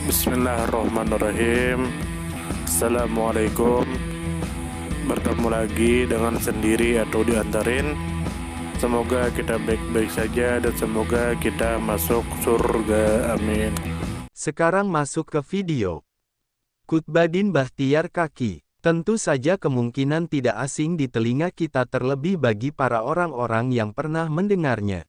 Bismillahirrahmanirrahim. Assalamualaikum. Bertemu lagi dengan sendiri atau diantarin. Semoga kita baik-baik saja dan semoga kita masuk surga. Amin. Sekarang masuk ke video. Qutbadin Bakhtiar Kaki. Tentu saja kemungkinan tidak asing di telinga kita, terlebih bagi para orang-orang yang pernah mendengarnya.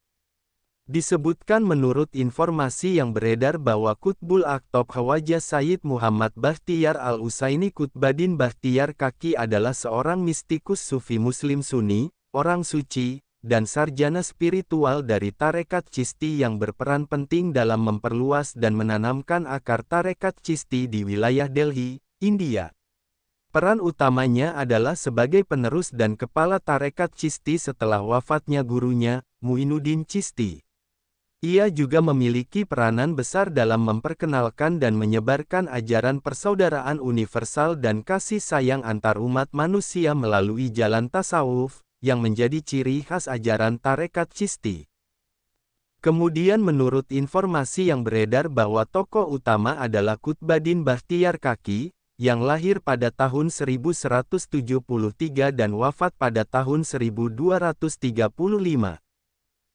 Disebutkan menurut informasi yang beredar bahwa Qutbul Aqtab Khawaja Sayyid Muhammad Bakhtiar Al-Usaini Qutbadin Bakhtiar Kaki adalah seorang mistikus sufi muslim sunni, orang suci, dan sarjana spiritual dari tarekat Chisti yang berperan penting dalam memperluas dan menanamkan akar tarekat Chisti di wilayah Delhi, India. Peran utamanya adalah sebagai penerus dan kepala tarekat Chisti setelah wafatnya gurunya, Muinuddin Chisti. Ia juga memiliki peranan besar dalam memperkenalkan dan menyebarkan ajaran persaudaraan universal dan kasih sayang antar umat manusia melalui jalan tasawuf, yang menjadi ciri khas ajaran tarekat Chisti. Kemudian menurut informasi yang beredar bahwa tokoh utama adalah Qutbadin Bakhtiar Kaki, yang lahir pada tahun 1173 dan wafat pada tahun 1235.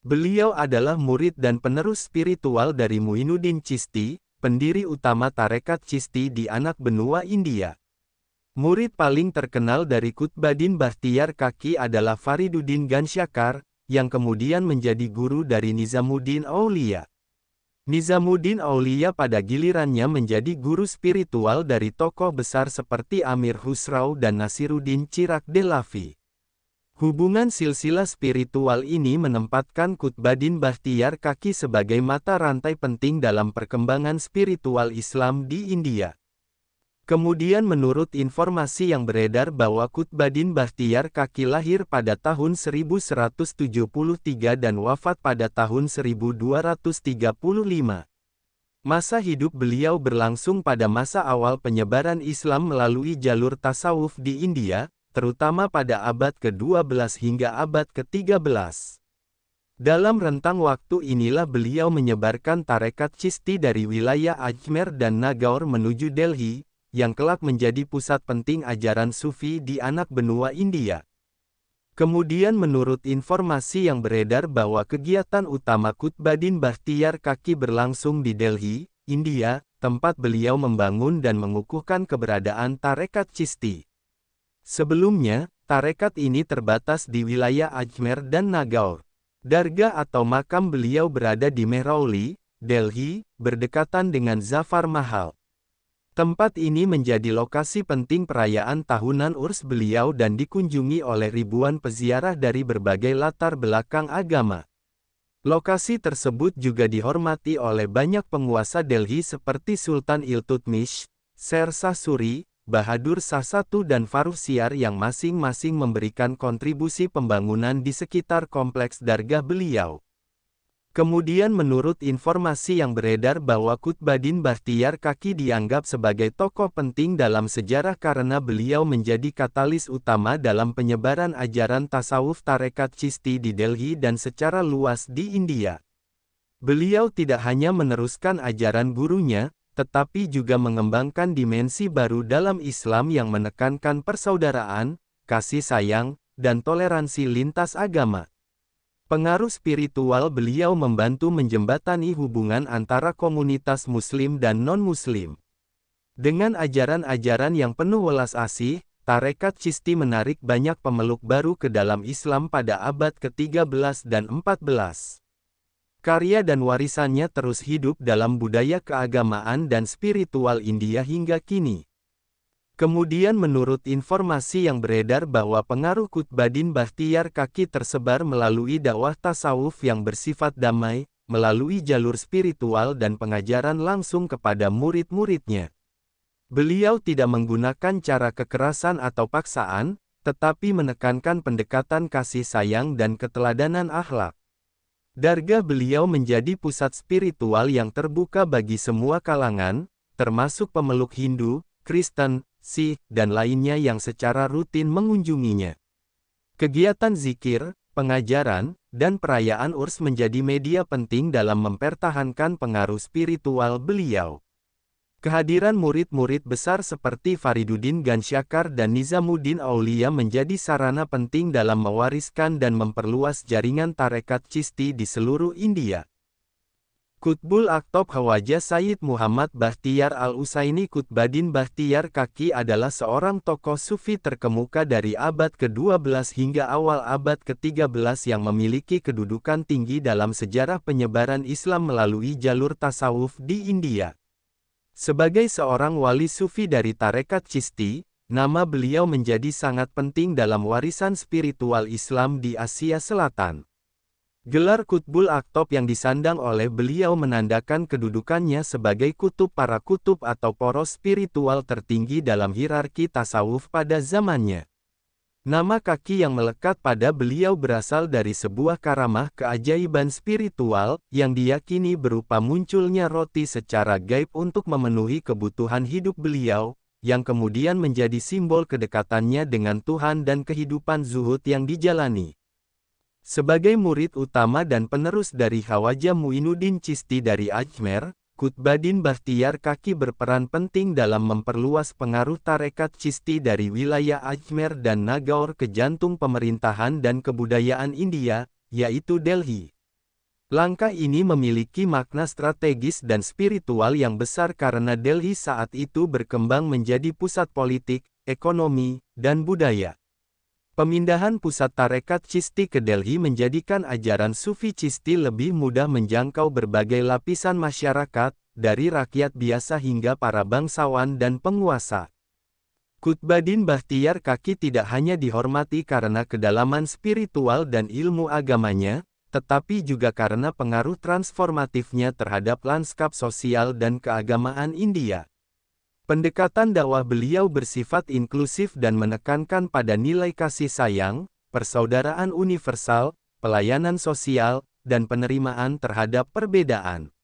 Beliau adalah murid dan penerus spiritual dari Muinuddin Chisti, pendiri utama tarekat Chisti di anak benua India. Murid paling terkenal dari Qutbadin Bakhtiar Kaki adalah Fariduddin Gansyakar, yang kemudian menjadi guru dari Nizamuddin Aulia. Nizamuddin Aulia pada gilirannya menjadi guru spiritual dari tokoh besar seperti Amir Khusrau dan Nasiruddin Chirag Dehlavi. Hubungan silsilah spiritual ini menempatkan Qutbadin Bakhtiar Kaki sebagai mata rantai penting dalam perkembangan spiritual Islam di India. Kemudian menurut informasi yang beredar bahwa Qutbadin Bakhtiar Kaki lahir pada tahun 1173 dan wafat pada tahun 1235. Masa hidup beliau berlangsung pada masa awal penyebaran Islam melalui jalur tasawuf di India, terutama pada abad ke-12 hingga abad ke-13. Dalam rentang waktu inilah beliau menyebarkan tarekat Chisti dari wilayah Ajmer dan Nagaur menuju Delhi, yang kelak menjadi pusat penting ajaran sufi di anak benua India. Kemudian menurut informasi yang beredar bahwa kegiatan utama Qutbadin Bakhtiar Kaki berlangsung di Delhi, India, tempat beliau membangun dan mengukuhkan keberadaan tarekat Chisti. Sebelumnya, tarekat ini terbatas di wilayah Ajmer dan Nagaur. Dargah atau makam beliau berada di Mehrauli, Delhi, berdekatan dengan Zafar Mahal. Tempat ini menjadi lokasi penting perayaan tahunan urs beliau dan dikunjungi oleh ribuan peziarah dari berbagai latar belakang agama. Lokasi tersebut juga dihormati oleh banyak penguasa Delhi seperti Sultan Iltutmish, Sher Shah Suri, Bahadur Shah I dan Farrukhsiyar yang masing-masing memberikan kontribusi pembangunan di sekitar kompleks dargah beliau. Kemudian menurut informasi yang beredar bahwa Qutbadin Bakhtiar Kaki dianggap sebagai tokoh penting dalam sejarah karena beliau menjadi katalis utama dalam penyebaran ajaran tasawuf tarekat Chisti di Delhi dan secara luas di India. Beliau tidak hanya meneruskan ajaran gurunya, tetapi juga mengembangkan dimensi baru dalam Islam yang menekankan persaudaraan, kasih sayang, dan toleransi lintas agama. Pengaruh spiritual beliau membantu menjembatani hubungan antara komunitas Muslim dan non-Muslim. Dengan ajaran-ajaran yang penuh welas asih, tarekat Chisti menarik banyak pemeluk baru ke dalam Islam pada abad ke-13 dan 14. Karya dan warisannya terus hidup dalam budaya keagamaan dan spiritual India hingga kini. Kemudian menurut informasi yang beredar bahwa pengaruh Qutbadin Bakhtiar Kaki tersebar melalui dakwah tasawuf yang bersifat damai, melalui jalur spiritual dan pengajaran langsung kepada murid-muridnya. Beliau tidak menggunakan cara kekerasan atau paksaan, tetapi menekankan pendekatan kasih sayang dan keteladanan akhlak. Dargah beliau menjadi pusat spiritual yang terbuka bagi semua kalangan, termasuk pemeluk Hindu, Kristen, Sikh, dan lainnya yang secara rutin mengunjunginya. Kegiatan zikir, pengajaran, dan perayaan urs menjadi media penting dalam mempertahankan pengaruh spiritual beliau. Kehadiran murid-murid besar seperti Fariduddin Gansyakar dan Nizamuddin Aulia menjadi sarana penting dalam mewariskan dan memperluas jaringan tarekat Chisti di seluruh India. Qutbul Aqtab Khawaja Sayyid Muhammad Bakhtiyar Al-Usaini Qutbuddin Bakhtiyar Kaki adalah seorang tokoh sufi terkemuka dari abad ke-12 hingga awal abad ke-13 yang memiliki kedudukan tinggi dalam sejarah penyebaran Islam melalui jalur tasawuf di India. Sebagai seorang wali sufi dari tarekat Chisti, nama beliau menjadi sangat penting dalam warisan spiritual Islam di Asia Selatan. Gelar Qutbul Aqtab yang disandang oleh beliau menandakan kedudukannya sebagai kutub para kutub atau poros spiritual tertinggi dalam hierarki tasawuf pada zamannya. Nama kaki yang melekat pada beliau berasal dari sebuah karamah keajaiban spiritual, yang diyakini berupa munculnya roti secara gaib untuk memenuhi kebutuhan hidup beliau, yang kemudian menjadi simbol kedekatannya dengan Tuhan dan kehidupan zuhud yang dijalani. Sebagai murid utama dan penerus dari Khawaja Muinuddin Chisti dari Ajmer, Qutbuddin Bakhtiyar Kaki berperan penting dalam memperluas pengaruh tarekat Chisti dari wilayah Ajmer dan Nagaur ke jantung pemerintahan dan kebudayaan India, yaitu Delhi. Langkah ini memiliki makna strategis dan spiritual yang besar karena Delhi saat itu berkembang menjadi pusat politik, ekonomi, dan budaya. Pemindahan pusat tarekat Chisti ke Delhi menjadikan ajaran Sufi Chisti lebih mudah menjangkau berbagai lapisan masyarakat, dari rakyat biasa hingga para bangsawan dan penguasa. Qutbuddin Bakhtiyar Kaki tidak hanya dihormati karena kedalaman spiritual dan ilmu agamanya, tetapi juga karena pengaruh transformatifnya terhadap lanskap sosial dan keagamaan India. Pendekatan dakwah beliau bersifat inklusif dan menekankan pada nilai kasih sayang, persaudaraan universal, pelayanan sosial, dan penerimaan terhadap perbedaan.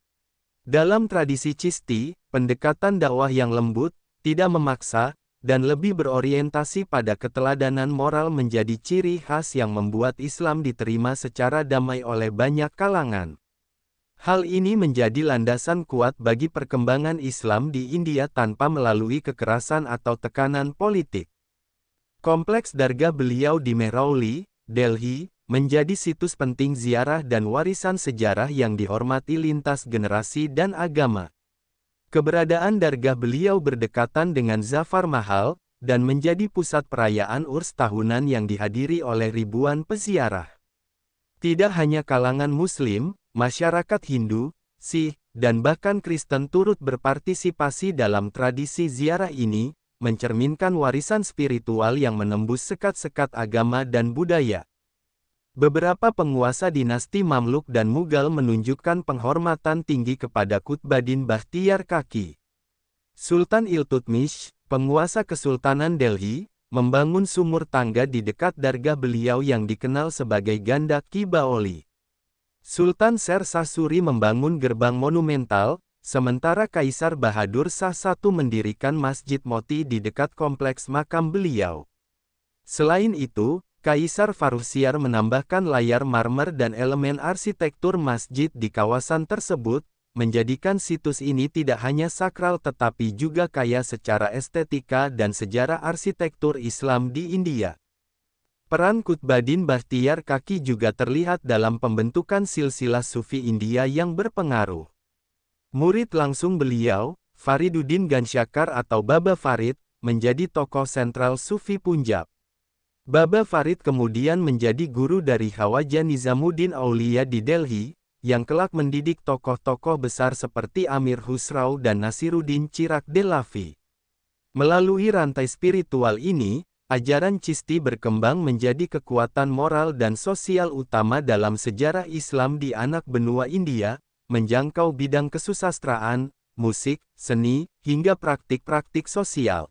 Dalam tradisi Chisti, pendekatan dakwah yang lembut, tidak memaksa, dan lebih berorientasi pada keteladanan moral menjadi ciri khas yang membuat Islam diterima secara damai oleh banyak kalangan. Hal ini menjadi landasan kuat bagi perkembangan Islam di India tanpa melalui kekerasan atau tekanan politik. Kompleks dargah beliau di Mehrauli, Delhi, menjadi situs penting ziarah dan warisan sejarah yang dihormati lintas generasi dan agama. Keberadaan dargah beliau berdekatan dengan Zafar Mahal, dan menjadi pusat perayaan urs tahunan yang dihadiri oleh ribuan peziarah. Tidak hanya kalangan Muslim, masyarakat Hindu, Sikh, dan bahkan Kristen turut berpartisipasi dalam tradisi ziarah ini, mencerminkan warisan spiritual yang menembus sekat-sekat agama dan budaya. Beberapa penguasa dinasti Mamluk dan Mughal menunjukkan penghormatan tinggi kepada Qutbuddin Bakhtiyar Kaki. Sultan Iltutmish, penguasa Kesultanan Delhi, membangun sumur tangga di dekat dargah beliau yang dikenal sebagai Ganda Ki Baoli. Sultan Sher Shah Suri membangun gerbang monumental, sementara Kaisar Bahadur Shah I mendirikan Masjid Moti di dekat kompleks makam beliau. Selain itu, Kaisar Farrukhsiyar menambahkan layar marmer dan elemen arsitektur masjid di kawasan tersebut, menjadikan situs ini tidak hanya sakral tetapi juga kaya secara estetika dan sejarah arsitektur Islam di India. Peran Qutbuddin Bakhtiyar Kaki juga terlihat dalam pembentukan silsilah Sufi India yang berpengaruh. Murid langsung beliau, Fariduddin Gansyakar atau Baba Farid, menjadi tokoh sentral Sufi Punjab. Baba Farid kemudian menjadi guru dari Khawaja Nizamuddin Aulia di Delhi, yang kelak mendidik tokoh-tokoh besar seperti Amir Khusrau dan Nasiruddin Chirag Dehlavi. Melalui rantai spiritual ini, ajaran Chisti berkembang menjadi kekuatan moral dan sosial utama dalam sejarah Islam di anak benua India, menjangkau bidang kesusastraan, musik, seni, hingga praktik-praktik sosial.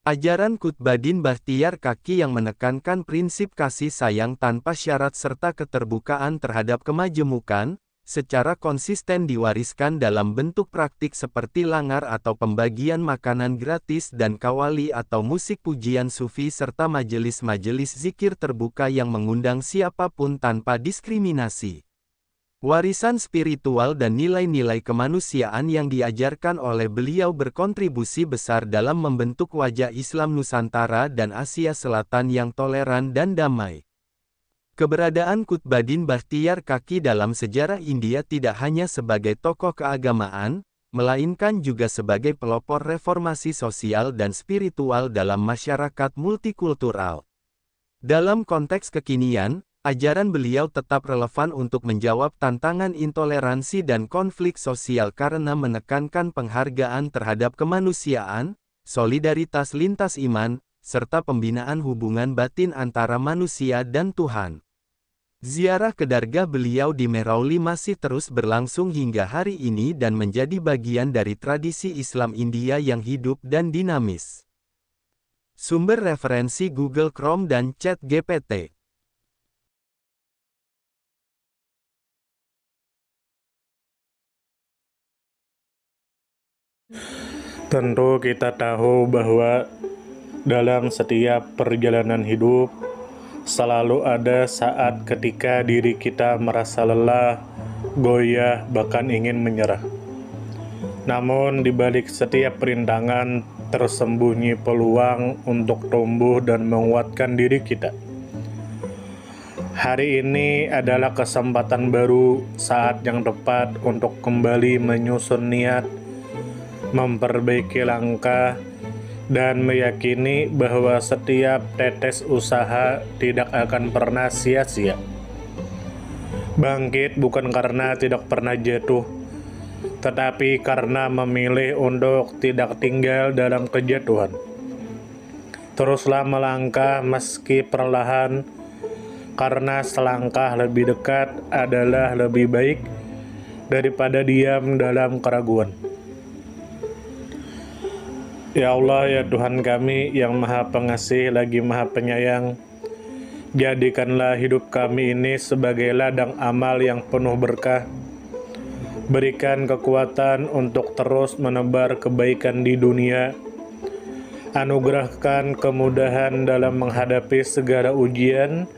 Ajaran Qutbuddin Bakhtiyar Kaki yang menekankan prinsip kasih sayang tanpa syarat serta keterbukaan terhadap kemajemukan, secara konsisten diwariskan dalam bentuk praktik seperti langar atau pembagian makanan gratis dan kawali atau musik pujian sufi serta majelis-majelis zikir terbuka yang mengundang siapapun tanpa diskriminasi. Warisan spiritual dan nilai-nilai kemanusiaan yang diajarkan oleh beliau berkontribusi besar dalam membentuk wajah Islam Nusantara dan Asia Selatan yang toleran dan damai. Keberadaan Qutbuddin Bakhtiar Kaki dalam sejarah India tidak hanya sebagai tokoh keagamaan, melainkan juga sebagai pelopor reformasi sosial dan spiritual dalam masyarakat multikultural. Dalam konteks kekinian, ajaran beliau tetap relevan untuk menjawab tantangan intoleransi dan konflik sosial karena menekankan penghargaan terhadap kemanusiaan, solidaritas lintas iman, serta pembinaan hubungan batin antara manusia dan Tuhan. Ziarah ke dargah beliau di Mehrauli masih terus berlangsung hingga hari ini dan menjadi bagian dari tradisi Islam India yang hidup dan dinamis. Sumber referensi Google Chrome dan ChatGPT. Tentu kita tahu bahwa dalam setiap perjalanan hidup selalu ada saat ketika diri kita merasa lelah, goyah, bahkan ingin menyerah. Namun di balik setiap perintangan tersembunyi peluang untuk tumbuh dan menguatkan diri kita. Hari ini adalah kesempatan baru, saat yang tepat untuk kembali menyusun niat, memperbaiki langkah, dan meyakini bahwa setiap tetes usaha tidak akan pernah sia-sia. Bangkit bukan karena tidak pernah jatuh, tetapi karena memilih untuk tidak tinggal dalam kejatuhan. Teruslah melangkah meski perlahan, karena selangkah lebih dekat adalah lebih baik daripada diam dalam keraguan. Ya Allah, ya Tuhan kami yang Maha Pengasih lagi Maha Penyayang, jadikanlah hidup kami ini sebagai ladang amal yang penuh berkah. Berikan kekuatan untuk terus menebar kebaikan di dunia. Anugerahkan kemudahan dalam menghadapi segala ujian,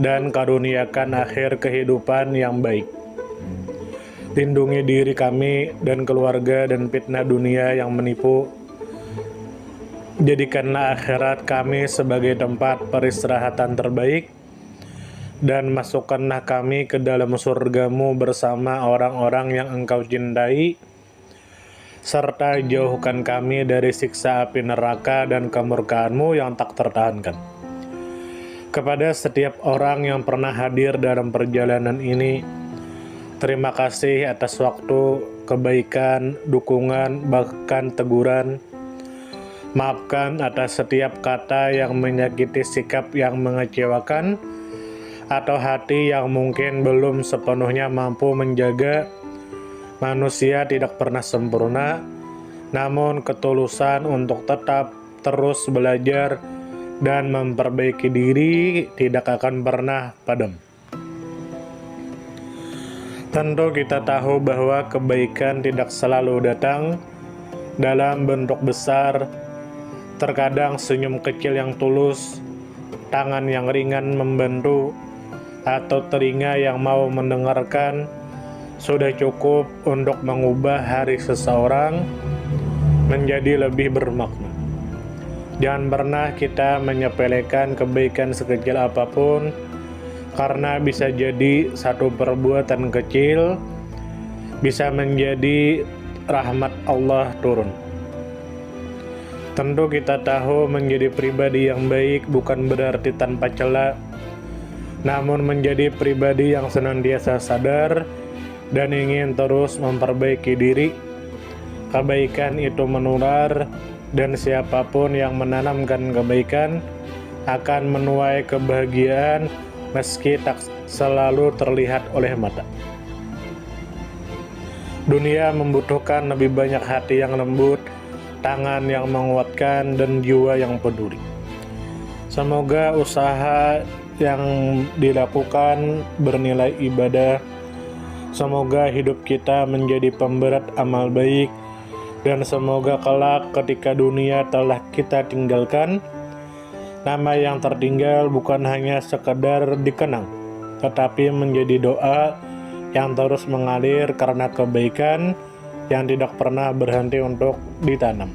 dan karuniakan akhir kehidupan yang baik. Lindungi diri kami dan keluarga dan fitnah dunia yang menipu. Jadikanlah akhirat kami sebagai tempat peristirahatan terbaik, dan masukkanlah kami ke dalam surga-Mu bersama orang-orang yang Engkau cintai, serta jauhkan kami dari siksa api neraka dan kemurkaan-Mu yang tak tertahankan. Kepada setiap orang yang pernah hadir dalam perjalanan ini, terima kasih atas waktu, kebaikan, dukungan, bahkan teguran. Maafkan atas setiap kata yang menyakiti, sikap yang mengecewakan, atau hati yang mungkin belum sepenuhnya mampu menjaga. Manusia tidak pernah sempurna, namun ketulusan untuk tetap terus belajar dan memperbaiki diri tidak akan pernah padam. Tentu kita tahu bahwa kebaikan tidak selalu datang dalam bentuk besar. Terkadang senyum kecil yang tulus, tangan yang ringan membantu, atau telinga yang mau mendengarkan sudah cukup untuk mengubah hari seseorang menjadi lebih bermakna. Jangan pernah kita menyepelekan kebaikan sekecil apapun, karena bisa jadi satu perbuatan kecil bisa menjadi rahmat Allah turun. Tentu kita tahu menjadi pribadi yang baik bukan berarti tanpa celah, namun menjadi pribadi yang senantiasa sadar dan ingin terus memperbaiki diri. Kebaikan itu menular, dan siapapun yang menanamkan kebaikan akan menuai kebahagiaan meski tak selalu terlihat oleh mata. Dunia membutuhkan lebih banyak hati yang lembut, tangan yang menguatkan, dan jiwa yang peduli. Semoga usaha yang dilakukan bernilai ibadah. Semoga hidup kita menjadi pemberat amal baik, dan semoga kelak ketika dunia telah kita tinggalkan, nama yang tertinggal bukan hanya sekedar dikenang, tetapi menjadi doa yang terus mengalir karena kebaikan yang tidak pernah berhenti untuk ditanam.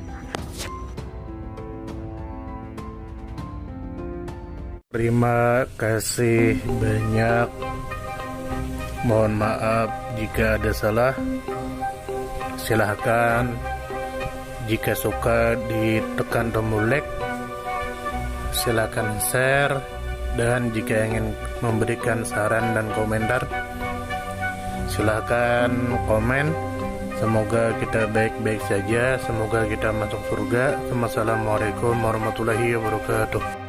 Terima kasih banyak. Mohon maaf jika ada salah. Silahkan jika suka ditekan tombol like, silahkan share, dan jika ingin memberikan saran dan komentar, silahkan komen. Semoga kita baik-baik saja, semoga kita masuk surga. Wassalamualaikum warahmatullahi wabarakatuh.